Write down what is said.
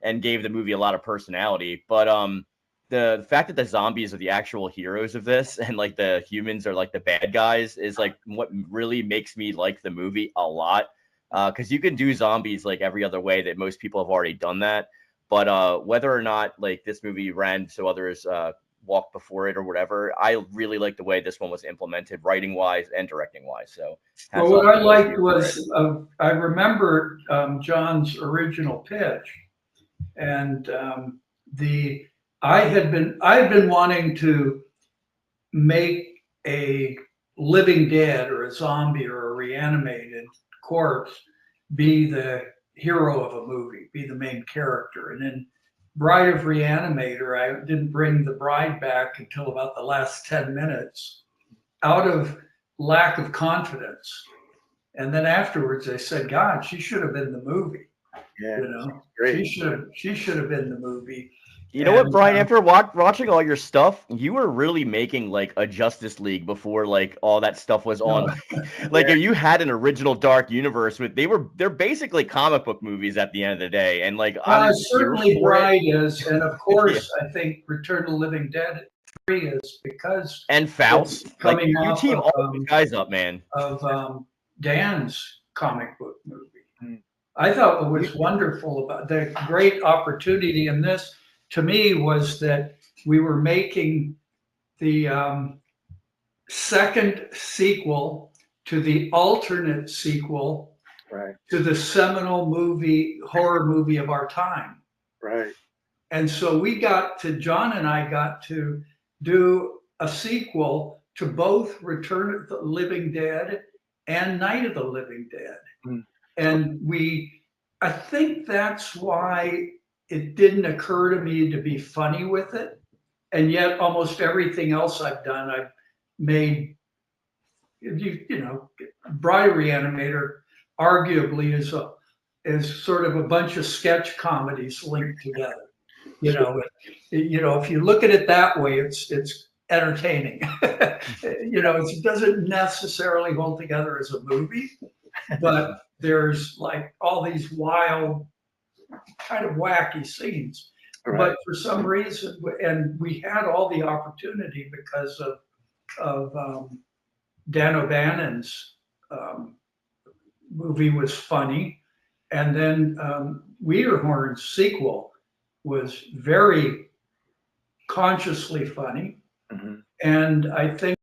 and gave the movie a lot of personality. But the fact that the zombies are the actual heroes of this and like the humans are like the bad guys is like what really makes me like the movie a lot. Because you can do zombies like every other way that most people have already done that. But whether or not like this movie ran so others walked before it or whatever, I really like the way this one was implemented, writing wise and directing wise. So, Well, what I liked was I remember John's original pitch, and I had been wanting to make a living dead or a zombie or a reanimated corpse be the hero of a movie, be the main character. And in Bride of Reanimator, I didn't bring the bride back until about the last 10 minutes out of lack of confidence. And then afterwards I said, God, she should have been the movie. Yeah, you know, great. she should have been the movie. You know what, Brian? After watching all your stuff, you were really making like a Justice League before like all that stuff was on. Like if you had an original Dark Universe with they're basically comic book movies at the end of the day, and like certainly Bride is, and of course I think Return to the Living Dead 3 is because and Faust coming like, you team all these guys up, man. Of Dan's comic book movie. I thought what was wonderful about the great opportunity in this to me was that we were making the second sequel to the alternate sequel to the seminal horror movie of our time. Right. And so John and I got to do a sequel to both Return of the Living Dead and Night of the Living Dead. And I think that's why it didn't occur to me to be funny with it. And yet almost everything else I've done, I've made, you know, Bride Reanimator arguably is sort of a bunch of sketch comedies linked together. You know, if you look at it that way, it's entertaining. You know, it doesn't necessarily hold together as a movie, but there's like all these wild, kind of wacky scenes. But for some reason, and we had all the opportunity because of Dan O'Bannon's movie was funny, and then Wiederhorn's sequel was very consciously funny, and I think